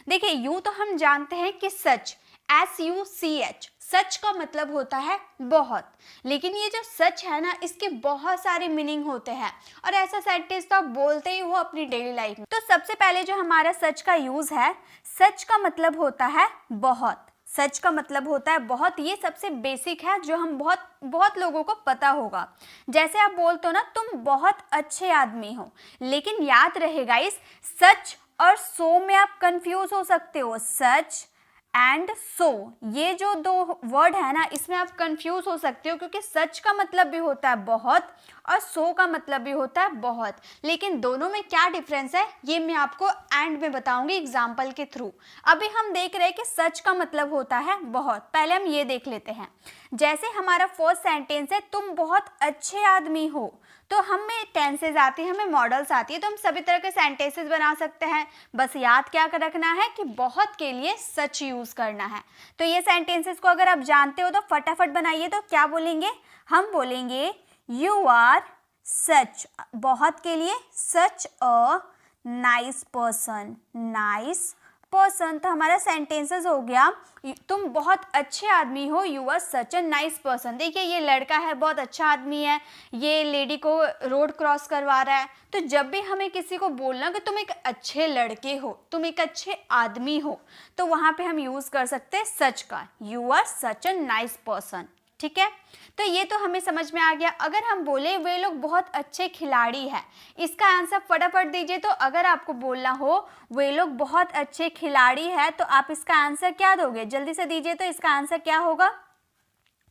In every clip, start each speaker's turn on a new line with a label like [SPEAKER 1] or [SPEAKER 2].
[SPEAKER 1] देखिए यूं तो हम जानते हैं कि सच, SUCH, सच का मतलब होता है बहुत। लेकिन ये जो सच है ना, इसके बहुत सारे मीनिंग होते हैं और ऐसा सेंटेंस तो आप बोलते ही हो अपनी डेली लाइफ में। तो सबसे पहले जो हमारा सच का यूज है, सच का मतलब होता है बहुत। सच का मतलब होता है बहुत, ये सबसे बेसिक है जो हम बहुत बहुत लोगों को पता होगा। जैसे आप बोलते हो ना, तुम बहुत अच्छे आदमी हो, लेकिन याद रहेगा इस सच और सो में आप कंफ्यूज हो सकते हो। सच एंड सो, ये जो दो वर्ड है ना, इसमें आप कंफ्यूज हो सकते हो क्योंकि सच का मतलब भी होता है बहुत और सो का मतलब भी होता है बहुत। लेकिन दोनों में क्या डिफरेंस है ये मैं आपको एंड में बताऊंगी एग्जाम्पल के थ्रू। अभी हम देख रहे हैं कि सच का मतलब होता है बहुत। पहले हम ये देख लेते हैं। जैसे हमारा फर्स्ट सेंटेंस है, तुम बहुत अच्छे आदमी हो, तो हमें टेंसेज आती है, हमें मॉडल्स आती है, तो हम सभी तरह के सेंटेंसेस बना सकते हैं। बस याद क्या कर रखना है कि बहुत के लिए सच यूज करना है। तो ये सेंटेंसेस को अगर आप जानते हो तो फटाफट बनाइए। तो क्या बोलेंगे? हम बोलेंगे यू आर सच, बहुत के लिए such a nice person, nice person. तो हमारा सेंटेंसेस हो गया, तुम बहुत अच्छे आदमी हो, you are such a nice person. देखिए ये लड़का है, बहुत अच्छा आदमी है, ये लेडी को रोड क्रॉस करवा रहा है। तो जब भी हमें किसी को बोलना कि तुम एक अच्छे लड़के हो, तुम एक अच्छे आदमी हो, तो वहां पे हम यूज कर सकते हैं सच का, you are such a nice person. ठीक है, तो ये तो हमें समझ में आ गया। अगर हम बोले वे लोग बहुत अच्छे खिलाड़ी हैं, इसका आंसर फटाफट दीजिए। तो अगर आपको बोलना हो वे लोग बहुत अच्छे खिलाड़ी हैं, तो आप इसका आंसर क्या दोगे? जल्दी से दीजिए। तो इसका आंसर क्या होगा?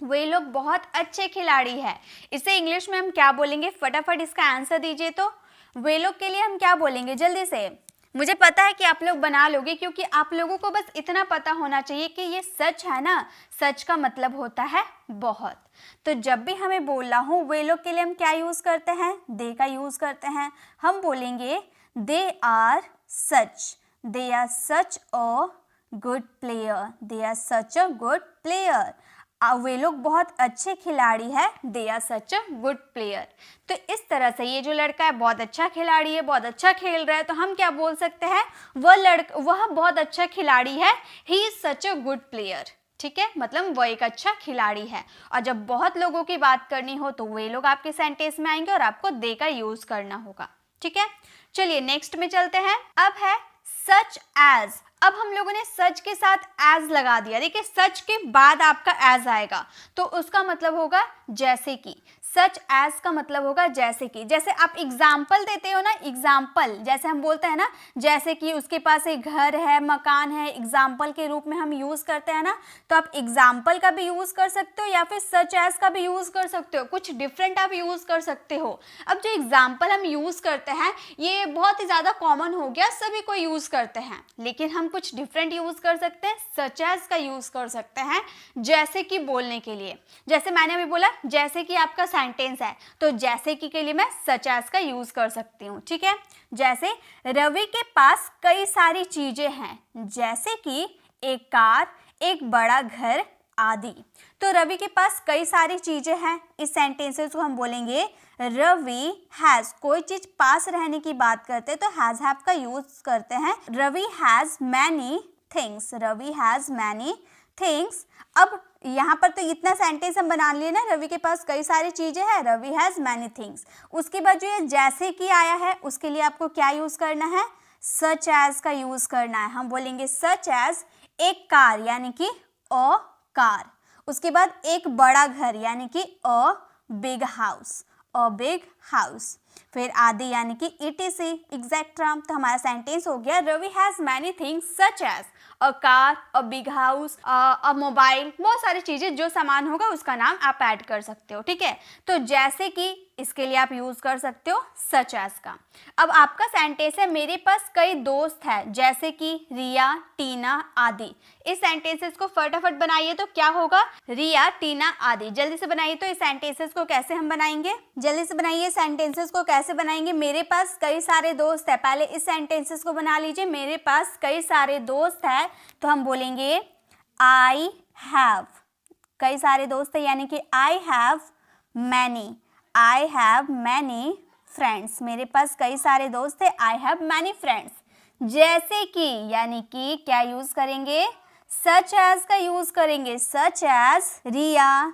[SPEAKER 1] वे लोग बहुत अच्छे खिलाड़ी हैं। इसे इंग्लिश में हम क्या बोलेंगे? फटाफट इसका आंसर दीजिए। तो वे लोग के लिए हम क्या बोलेंगे? जल्दी से। मुझे पता है कि आप लोग बना लोगे, क्योंकि आप लोगों को बस इतना पता होना चाहिए कि ये सच है ना, सच का मतलब होता है बहुत। तो जब भी हमें बोलना हो वे लोग के लिए हम क्या यूज करते हैं? दे का यूज करते हैं। हम बोलेंगे they are such, they are such a good player, they are such a good player. वे लोग बहुत अच्छे खिलाड़ी है, they are such a good player. तो इस तरह से ये जो लड़का है बहुत अच्छा खिलाड़ी है, बहुत अच्छा खेल रहा है, तो हम क्या बोल सकते हैं? वह बहुत अच्छा खिलाड़ी है, ही is such a good player. ठीक है, मतलब वह एक अच्छा खिलाड़ी है। और जब बहुत लोगों की बात करनी हो तो वे लोग आपके सेंटेंस में आएंगे और आपको दे का यूज करना होगा। ठीक है, चलिए नेक्स्ट में चलते हैं। अब है सच एज। अब हम लोगों ने सच के साथ एज लगा दिया। देखिए सच के बाद आपका एज आएगा, तो उसका मतलब होगा जैसे कि। सच एज का मतलब होगा जैसे कि। जैसे आप एग्जाम्पल देते हो ना, एग्जाम्पल जैसे हम बोलते हैं ना, जैसे कि उसके पास एक घर है, मकान है, एग्जाम्पल के रूप में हम यूज करते हैं ना। तो आप एग्जाम्पल का भी यूज कर सकते हो या फिर सच एज का भी यूज कर सकते हो, कुछ डिफरेंट आप यूज कर सकते हो। अब जो एग्जाम्पल हम यूज करते हैं ये बहुत ही ज्यादा कॉमन हो गया, सभी को यूज करते हैं, लेकिन हम कुछ डिफरेंट यूज कर सकते हैं, सच एज का यूज कर सकते हैं जैसे कि बोलने के लिए। जैसे मैंने अभी बोला जैसे कि आपका सेंटेंस है, तो जैसे कि के लिए मैं सच एज का यूज कर सकती हूँ। ठीक है, जैसे रवि के पास कई सारी चीजें हैं, जैसे कि एक कार, एक बड़ा घर आदि। तो रवि के पास कई सारी चीजें हैं, इस सेंटेंसेस को हम बोलेंगे रवि हैज। कोई चीज पास रहने की बात करते हैं तो हैज हैव का यूज करते हैं। Ravi has many things, Ravi has many things. अब यहाँ पर तो इतना सेंटेंस हम बना लिए ना, रवि के पास कई सारी चीजें हैं, रवि हैज मैनी थिंग्स। उसके बाद जो ये जैसे कि आया है उसके लिए आपको क्या यूज करना है? सच एज का यूज करना है। हम बोलेंगे सच एज एक कार यानी कि अ कार। उसके बाद एक बड़ा घर यानी कि अ बिग हाउस, अ बिग हाउस। फिर आदि यानी कि इटीसी, एग्जेक्ट्रा। तो हमारा सेंटेंस हो गया Ravi has many things such as a car, a big house, a mobile. बहुत सारी चीजें, जो सामान होगा उसका नाम आप ऐड कर सकते हो। ठीक है, तो जैसे कि इसके लिए आप यूज कर सकते हो सच एज का। अब आपका सेंटेंस है मेरे पास कई दोस्त हैं, जैसे कि रिया, टीना आदि। इस सेंटेंसेस को फटाफट बनाइए। तो क्या होगा? रिया, टीना आदि। जल्दी से बनाइए। तो इस सेंटेंसेस को कैसे हम बनाएंगे? जल्दी से बनाइए। सेंटेंसेस को कैसे बनाएंगे? मेरे पास कई सारे दोस्त हैं। पहले इस सेंटेंसेस को बना लीजिए। मेरे पास कई सारे दोस्त हैं, तो हम बोलेंगे आई हैव। कई सारे दोस्त हैं यानी कि I have many, I have many friends. मेरे पास कई सारे दोस्त हैं, आई हैव मैनी फ्रेंड्स। जैसे कि, यानी कि क्या यूज करेंगे, सच एज का यूज करेंगे, सच एज रिया,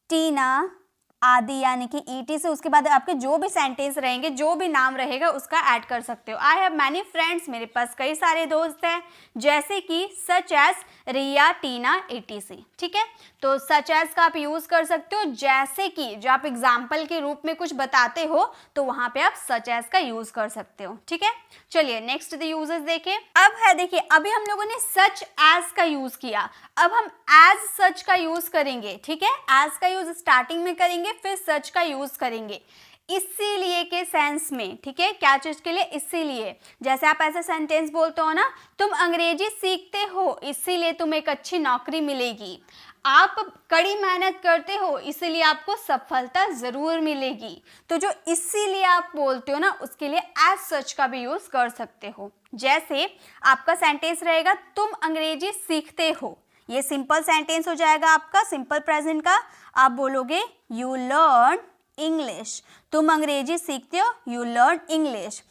[SPEAKER 1] टीना आदि, यानी कि ईटी से उसके बाद आपके जो भी सेंटेंस रहेंगे, जो भी नाम रहेगा उसका ऐड कर सकते हो। आई हैव मैनी फ्रेंड्स, मेरे पास कई सारे दोस्त हैं, जैसे कि सच एज रिया, टीना, एटीसी। ठीक है, तो सच एज का आप यूज कर सकते हो, जैसे कि जो आप एग्जाम्पल के रूप में कुछ बताते हो तो वहां पे आप सच एज का यूज कर सकते हो। ठीक है, चलिए नेक्स्ट द यूजेस देखें। अब है, देखिए अभी हम लोगों ने सच एज का यूज किया, अब हम एज सच का यूज करेंगे। ठीक है, एज का यूज स्टार्टिंग में करेंगे, फिर सच का यूज करेंगे इसीलिए के सेंस में। ठीक है, क्या चीज के लिए, इसीलिए। जैसे आप ऐसा सेंटेंस बोलते हो ना, तुम अंग्रेजी सीखते हो इसीलिए तुम्हें एक अच्छी नौकरी मिलेगी, आप कड़ी मेहनत करते हो इसीलिए आपको सफलता जरूर मिलेगी। तो जो इसीलिए आप बोलते हो ना, उसके लिए एज सच का भी यूज कर सकते हो। जैसे आपका सेंटेंस रहेगा, तुम अंग्रेजी सीखते हो, ये सिंपल सेंटेंस हो जाएगा आपका, सिंपल प्रेजेंट का। आप बोलोगे यू लर्न इंग्लिश, तुम अंग्रेजी सीखते हो, यू लर्न इंग्लिश।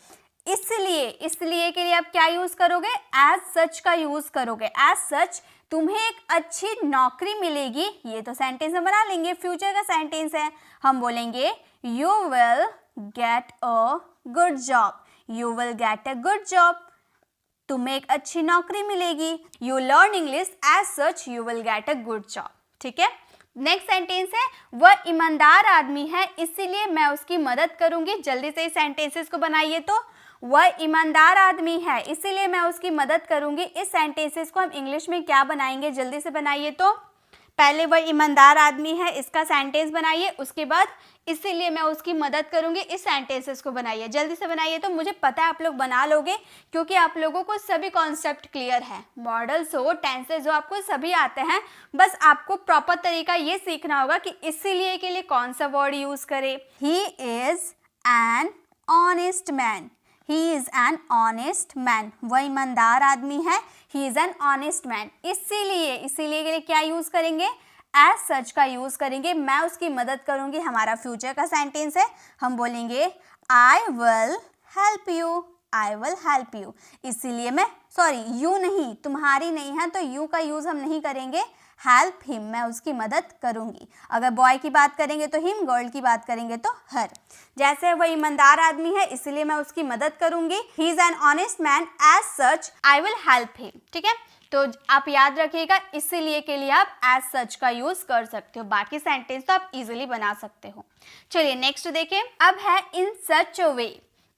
[SPEAKER 1] इसलिए के लिए आप क्या यूज करोगे, एज सच का यूज करोगे। एज सच तुम्हें एक अच्छी नौकरी मिलेगी, ये तो सेंटेंस हम बना लेंगे, फ्यूचर का सेंटेंस है। हम बोलेंगे you will get a good job, you will get a good job, तुम्हें एक अच्छी नौकरी मिलेगी। You learn English, as such you will get a good job. ठीक है, नेक्स्ट सेंटेंस है, वह ईमानदार आदमी है इसीलिए मैं उसकी मदद करूंगी। जल्दी से इस सेंटेंसेस को बनाइए। तो वह ईमानदार आदमी है इसीलिए मैं उसकी मदद करूंगी, इस सेंटेंसेस को हम इंग्लिश में क्या बनाएंगे, जल्दी से बनाइए। तो पहले वह ईमानदार आदमी है, इसका सेंटेंस बनाइए, उसके बाद इसीलिए मैं उसकी मदद करूंगी, इस सेंटेंसेस को बनाइए। जल्दी से बनाइए। तो मुझे पता है आप लोग बना लोगे, क्योंकि आप लोगों को सभी कॉन्सेप्ट क्लियर है, मॉडल्स हो, टेंसेस हो, आपको सभी आते हैं। बस आपको प्रॉपर तरीका ये सीखना होगा कि इसीलिए के लिए कौन सा वर्ड यूज करे। ही is an honest man, he is an honest man, वह ईमानदार आदमी है, ही इज एन ऑनेस्ट मैन। इसीलिए के लिए क्या यूज करेंगे, एज सच का यूज करेंगे। मैं उसकी मदद करूंगी, हमारा फ्यूचर का सेंटेंस है। हम बोलेंगे आई will help you, I will help you. इसीलिए मैं, सॉरी यू नहीं, तुम्हारी नहीं है तो यू का यूज हम नहीं करेंगे। हेल्प हिम, मैं उसकी मदद करूंगी। अगर बॉय की बात करेंगे तो हिम, गर्ल की बात करेंगे तो हर। जैसे वह ईमानदार आदमी है इसलिए मैं उसकी मदद करूंगी, he is an honest man, as such I will help him. ठीक है, तो आप याद रखिएगा, इसीलिए के लिए आप एज सच का यूज कर सकते हो, बाकी सेंटेंस तो आप इजीली बना सकते हो। चलिए नेक्स्ट देखें। अब है इन such a way,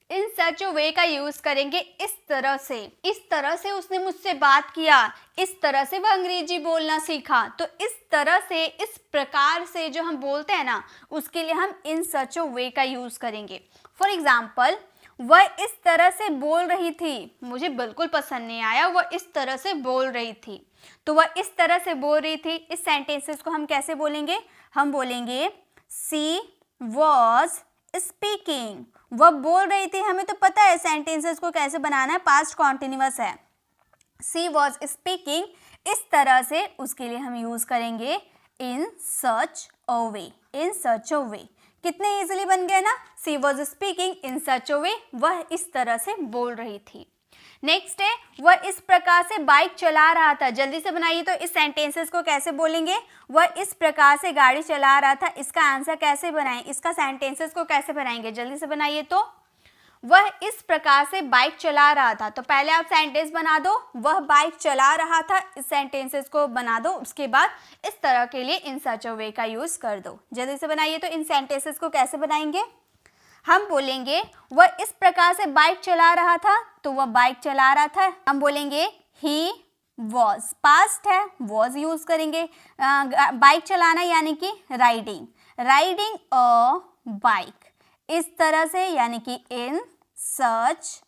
[SPEAKER 1] in such a वे का यूज करेंगे इस तरह से उसने मुझसे बात किया, इस तरह से वह अंग्रेजी बोलना सीखा। तो इस तरह से, इस प्रकार से जो हम बोलते हैं ना, उसके लिए हम इन सच अ वे का यूज करेंगे। फॉर एग्जाम्पल, वह इस तरह से बोल रही थी, मुझे बिल्कुल पसंद नहीं आया, वह इस तरह से बोल रही थी। तो वह इस तरह से बोल रही थी, इस सेंटेंसेस को हम कैसे बोलेंगे, हम बोलेंगे सी वॉज स्पीकिंग, वह बोल रही थी। हमें तो पता है सेंटेंसेस को कैसे बनाना है, पास्ट कॉन्टिन्यूअस है। सी वॉज स्पीकिंग, इस तरह से, उसके लिए हम यूज करेंगे इन such a way, in such a वे। कितने इजीली बन गए ना, सी was speaking in such a way, वह इस तरह से बोल रही थी। नेक्स्ट है, वह इस प्रकार से बाइक चला रहा था। जल्दी से बनाइए। तो इस सेंटेंसेस को कैसे बोलेंगे, वह इस प्रकार से गाड़ी चला रहा था, इसका आंसर कैसे बनाएं, इसका सेंटेंसेस को कैसे बनाएंगे, जल्दी से बनाइए। तो वह इस प्रकार से बाइक चला रहा था, तो पहले आप सेंटेंस बना दो, वह बाइक चला रहा था, इस सेंटेंसेस को बना दो, उसके बाद इस तरह के लिए इन सच अ वे का यूज कर दो। जल्दी से बनाइए। तो इन सेंटेंसेस को कैसे बनाएंगे, हम बोलेंगे वह इस प्रकार से बाइक चला रहा था, तो वह बाइक चला रहा था, हम बोलेंगे ही वॉज, पास्ट है, वॉज यूज करेंगे। बाइक चलाना यानी कि राइडिंग, राइडिंग अ बाइक, इस तरह से, यानी कि इन such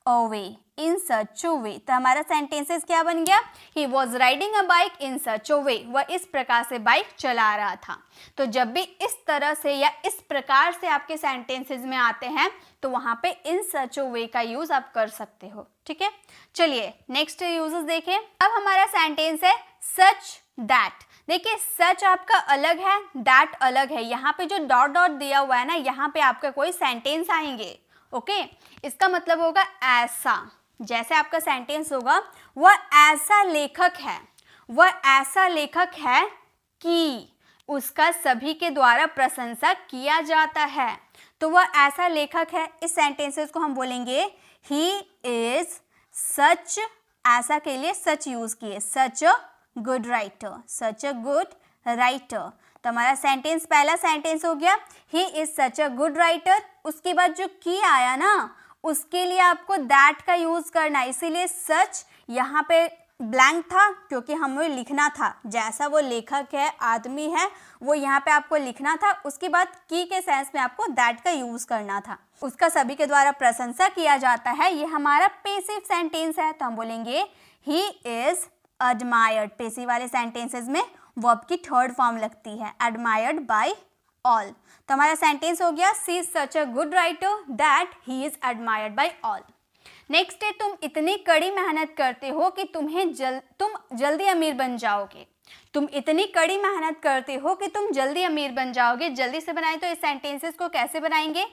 [SPEAKER 1] a way, in such a वे। तो हमारा सेंटेंसेस क्या बन गया, he was riding a bike in such a way, वह इस प्रकार से बाइक चला रहा था। तो जब भी इस तरह से या इस प्रकार से आपके सेंटेंसेस में आते हैं, तो वहां पे इन सच अ वे का यूज आप कर सकते हो। ठीक है, चलिए नेक्स्ट यूजेस देखें। अब हमारा सेंटेंस है सच दैट। देखिए, सच आपका अलग है, दैट अलग है। यहाँ पे जो डॉट डॉट दिया हुआ है ना, यहाँ पे आपका कोई सेंटेंस आएंगे। ओके, इसका मतलब होगा ऐसा। जैसे आपका सेंटेंस होगा, वह ऐसा लेखक है, वह ऐसा लेखक है कि उसका सभी के द्वारा प्रशंसा किया जाता है। तो वह ऐसा लेखक है, इस सेंटेंसेस को हम बोलेंगे ही इज सच, ऐसा के लिए सच यूज किए, such a good writer, such a good writer. तो हमारा सेंटेंस, पहला सेंटेंस हो गया he is such a good writer. उसके बाद जो की आया ना, उसके लिए आपको दैट का यूज करना है, इसीलिए सच यहाँ पे ब्लैंक था क्योंकि हमें लिखना था जैसा वो लेखक है, आदमी है, वो यहाँ पे आपको लिखना था। उसके बाद की के सेंस में आपको दैट का यूज करना था। उसका सभी के द्वारा प्रशंसा किया जाता है, ये हमारा पैसिव सेंटेंस है। तो हम बोलेंगे ही इज एडमायर्ड। पैसिव वाले सेंटेंसेस में वर्ब की थर्ड फॉर्म लगती है, एडमायर्ड बाय ऑल। तो हमारा सेंटेंस हो गया she is such a good writer that he is admired by all. Next है तुम इतनी कड़ी मेहनत करते हो कि तुम जल्दी अमीर बन जाओगे। तुम इतनी कड़ी मेहनत करते हो कि तुम जल्दी अमीर बन जाओगे। जल्दी से बनाए तो इस सेंटेंसेस को कैसे बनाएंगे,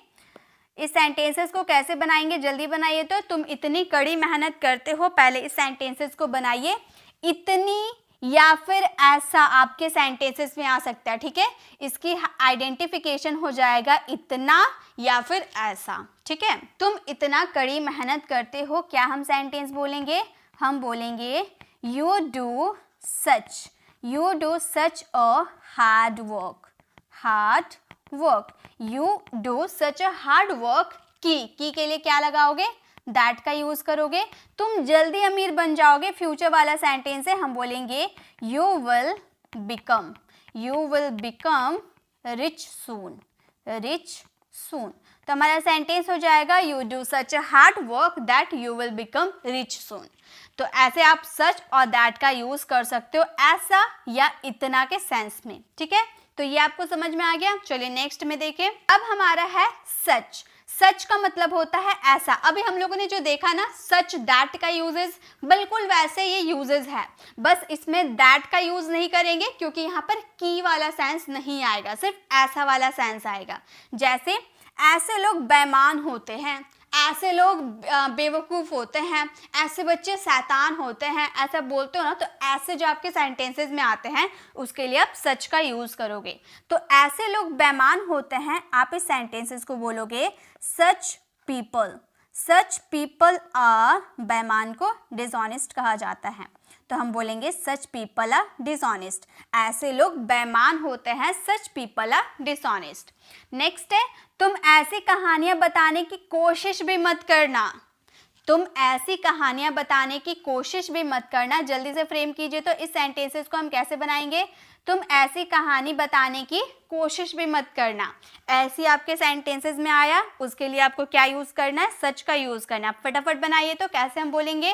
[SPEAKER 1] इस सेंटेंसेस को कैसे बनाएंगे, जल्दी बनाइए। तो तुम इतनी कड़ी मेहनत करते हो, पहले इस सेंटेंसेस को बनाइए। इतनी या फिर ऐसा आपके सेंटेंसेस में आ सकता है, ठीक है। इसकी आइडेंटिफिकेशन हो जाएगा इतना या फिर ऐसा, ठीक है। तुम इतना कड़ी मेहनत करते हो, क्या हम सेंटेंस बोलेंगे, हम बोलेंगे you do such, you do such a hard work, hard work, you do such a hard work. की के लिए क्या लगाओगे, दैट का यूज करोगे। तुम जल्दी अमीर बन जाओगे, फ्यूचर वाला सेंटेंस है, हम बोलेंगे you will become, you will become rich soon, rich soon. तो हमारा सेंटेंस हो जाएगा you do such a hard work that you will become rich soon. तो ऐसे आप सच और दैट का यूज कर सकते हो, ऐसा या इतना के सेंस में, ठीक है। तो ये आपको समझ में आ गया। चलिए नेक्स्ट में देखें। अब हमारा है सच। सच का मतलब होता है ऐसा। अभी हम लोगों ने जो देखा ना, सच दैट का यूजेस, बिल्कुल वैसे ये यूजेस है, बस इसमें दैट का यूज नहीं करेंगे क्योंकि यहाँ पर की वाला सेंस नहीं आएगा, सिर्फ ऐसा वाला सेंस आएगा। जैसे ऐसे लोग बेईमान होते हैं, ऐसे लोग बेवकूफ़ होते हैं, ऐसे बच्चे शैतान होते हैं, ऐसा बोलते हो ना, तो ऐसे जो आपके सेंटेंसेस में आते हैं उसके लिए आप सच का यूज़ करोगे। तो ऐसे लोग बेईमान होते हैं, आप इस सेंटेंसेस को बोलोगे such people, such people are, बेईमान को डिसऑनेस्ट कहा जाता है, तो हम बोलेंगे सच पीपल आर डिसऑनेस्ट। ऐसे लोग बेईमान होते हैं, such people are dishonest. Next है तुम ऐसी कहानियां बताने की कोशिश भी मत करना, तुम ऐसी कहानियां बताने की कोशिश भी मत करना। जल्दी से फ्रेम कीजिए। तो इस सेंटेंसेस को हम कैसे बनाएंगे, तुम ऐसी कहानी बताने की कोशिश भी मत करना। ऐसी आपके सेंटेंसेस में आया, उसके लिए आपको क्या यूज करना है, सच का यूज करना है। फटाफट बनाइए। तो कैसे हम बोलेंगे,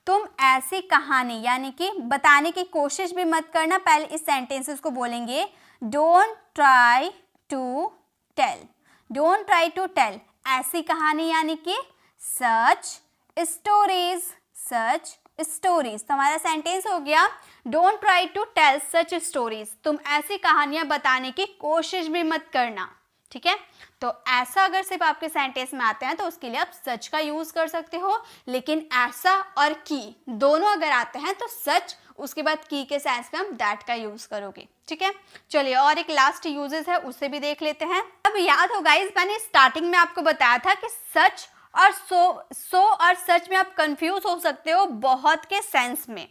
[SPEAKER 1] तुम ऐसी कहानी यानी कि बताने की कोशिश भी मत करना। पहले इस सेंटेंसेस को बोलेंगे don't try to tell, don't try to tell, ऐसी कहानी यानी कि सच स्टोरीज, सच स्टोरीज। तो हमारा सेंटेंस हो गया don't try to tell such stories, तुम ऐसी कहानियां बताने की कोशिश भी मत करना, ठीक है। तो ऐसा अगर सिर्फ आपके सेंटेंस में आते हैं तो उसके लिए आप सच का यूज कर सकते हो, लेकिन ऐसा और की दोनों अगर आते हैं तो सच, उसके बाद की के सेंस में हम दैट का यूज करोगे, ठीक है। चलिए और एक लास्ट यूजेस है, उसे भी देख लेते हैं। अब याद हो गाइस, मैंने स्टार्टिंग में आपको बताया था कि सच और सो और सच में आप कंफ्यूज हो सकते हो बहुत के सेंस में,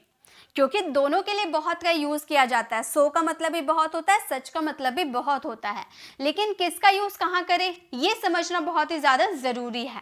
[SPEAKER 1] क्योंकि दोनों के लिए बहुत का यूज किया जाता है। सो का मतलब भी बहुत होता है, सच का मतलब भी बहुत होता है, लेकिन किसका यूज कहाँ करें ये समझना बहुत ही ज्यादा जरूरी है।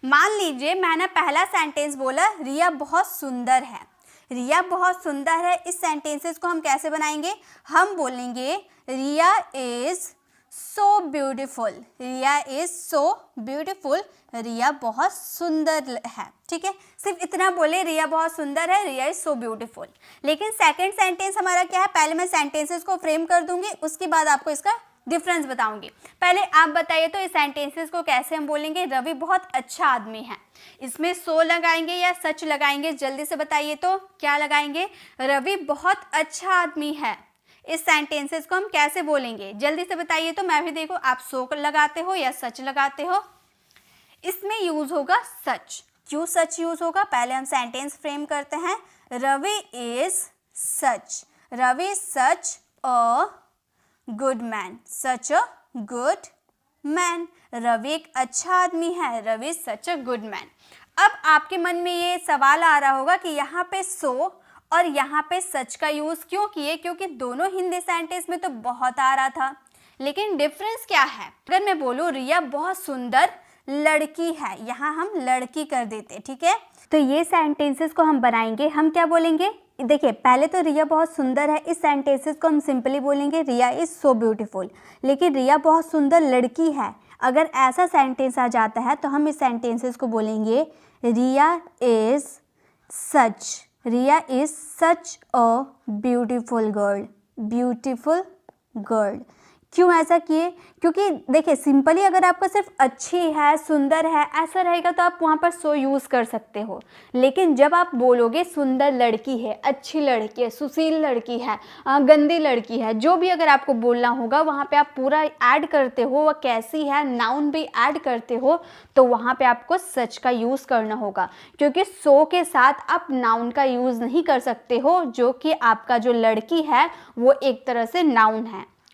[SPEAKER 1] मान लीजिए मैंने पहला सेंटेंस बोला रिया बहुत सुंदर है, रिया बहुत सुंदर है। इस सेंटेंसेस को हम कैसे बनाएंगे, हम बोलेंगे Riya is so beautiful, Riya is so beautiful, Riya बहुत सुंदर है, ठीक है। सिर्फ इतना बोले रिया बहुत सुंदर है, रिया इज सो ब्यूटिफुल। लेकिन सेकंड सेंटेंस हमारा क्या है, पहले मैं सेंटेंसेस को फ्रेम कर दूंगी, उसके बाद आपको इसका डिफरेंस बताऊंगी। पहले आप बताइए तो इस सेंटेंसेस को कैसे हम बोलेंगे, रवि बहुत अच्छा आदमी है। इसमें सो लगाएंगे या सच लगाएंगे, जल्दी से बताइए तो क्या लगाएंगे, रवि बहुत अच्छा आदमी है। इस सेंटेंसेस को हम कैसे बोलेंगे, जल्दी से बताइए तो मैं भी देखो आप सो लगाते हो या सच लगाते हो। इसमें यूज होगा सच, क्यों सच यूज होगा, पहले हम सेंटेंस फ्रेम करते हैं। Ravi is such, Ravi is such a good man, such a good man. Ravi एक अच्छा आदमी है, Ravi is such a good man. अब आपके मन में ये सवाल आ रहा होगा कि यहाँ पे सो और यहाँ पे सच का यूज क्यों किए, क्योंकि दोनों हिंदी सेंटेंस में तो बहुत आ रहा था। लेकिन डिफरेंस क्या है, अगर मैं बोलूँ रिया बहुत सुंदर लड़की है, यहाँ हम लड़की कर देते, ठीक है। तो ये सेंटेंसेस को हम बनाएंगे, हम क्या बोलेंगे, देखिए पहले तो रिया बहुत सुंदर है, इस सेंटेंसेस को हम सिंपली बोलेंगे रिया इज सो ब्यूटीफुल। लेकिन रिया बहुत सुंदर लड़की है, अगर ऐसा सेंटेंस आ जाता है तो हम इस सेंटेंसेस को बोलेंगे Riya is such, Riya is such a beautiful girl, beautiful girl. क्यों ऐसा किए, क्योंकि देखिए सिंपली अगर आपका सिर्फ अच्छी है, सुंदर है ऐसा रहेगा तो आप वहाँ पर सो यूज़ कर सकते हो। लेकिन जब आप बोलोगे सुंदर लड़की है, अच्छी लड़की है, सुशील लड़की है, गंदी लड़की है, जो भी अगर आपको बोलना होगा वहाँ पे आप पूरा ऐड करते हो, वह कैसी है नाउन भी ऐड करते हो, तो वहाँ पे आपको सच का यूज़ करना होगा। क्योंकि सो के साथ आप नाउन का यूज़ नहीं कर सकते हो, जो कि आपका जो लड़की है वो एक तरह से नाउन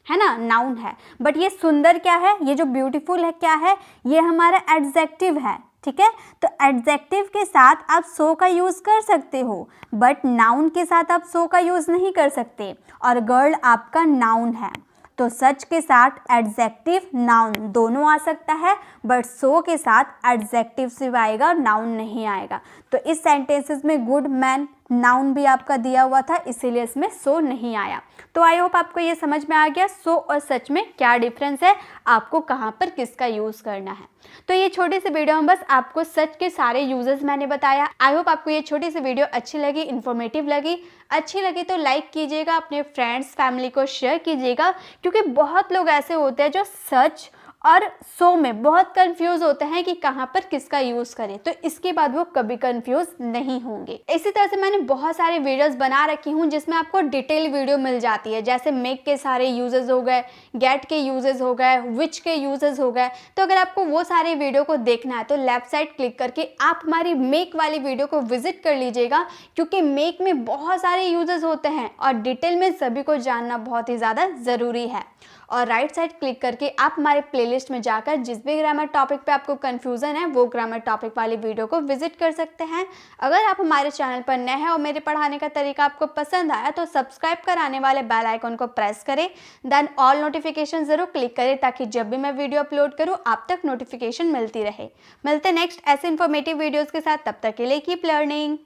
[SPEAKER 1] है ना, नाउन है। बट ये सुंदर क्या है, ये जो ब्यूटीफुल है क्या है, ये हमारा एडजेक्टिव है, ठीक है। तो एडजेक्टिव के साथ आप सो का यूज़ कर सकते हो, बट नाउन के साथ आप सो का यूज़ नहीं कर सकते। और गर्ल आपका नाउन है, तो सच के साथ एडजेक्टिव नाउन दोनों आ सकता है, बट सो के साथ एडजेक्टिव सिर्फ आएगा और नाउन नहीं आएगा। तो इस सेंटेंसेस में गुड मैन नाउन भी आपका दिया हुआ था, इसीलिए इसमें सो नहीं आया। तो आई होप आपको ये समझ में आ गया सो और सच में क्या डिफरेंस है, आपको कहाँ पर किसका यूज़ करना है। तो ये छोटी सी वीडियो में बस आपको सच के सारे यूजेस मैंने बताया। आई होप आपको ये छोटी सी वीडियो अच्छी लगी, इन्फॉर्मेटिव लगी। अच्छी लगी तो लाइक कीजिएगा, अपने फ्रेंड्स फैमिली को शेयर कीजिएगा, क्योंकि बहुत लोग ऐसे होते हैं जो सच और सो में बहुत कंफ्यूज होते हैं कि कहाँ पर किसका यूज़ करें, तो इसके बाद वो कभी कंफ्यूज नहीं होंगे। इसी तरह से मैंने बहुत सारे वीडियोस बना रखी हूँ जिसमें आपको डिटेल वीडियो मिल जाती है, जैसे मेक के सारे यूजेस हो गए, गेट के यूजेस हो गए, विच के यूजेस हो गए। तो अगर आपको वो सारे वीडियो को देखना है तो लेफ्ट साइड क्लिक करके आप हमारी मेक वाली वीडियो को विजिट कर लीजिएगा, क्योंकि मेक में बहुत सारे यूजेस होते हैं और डिटेल में सभी को जानना बहुत ही ज़्यादा ज़रूरी है। और राइट साइड क्लिक करके आप हमारे प्लेलिस्ट में जाकर जिस भी ग्रामर टॉपिक पे आपको कंफ्यूजन है वो ग्रामर टॉपिक वाली वीडियो को विजिट कर सकते हैं। अगर आप हमारे चैनल पर नए हैं और मेरे पढ़ाने का तरीका आपको पसंद आया तो सब्सक्राइब कराने वाले बेल आइकन को प्रेस करें, देन ऑल नोटिफिकेशन जरूर क्लिक करें, ताकि जब भी मैं वीडियो अपलोड करूँ आप तक नोटिफिकेशन मिलती रहे। मिलते नेक्स्ट ऐसे इन्फॉर्मेटिव वीडियोज़ के साथ, तब तक के लिए कीप लर्निंग।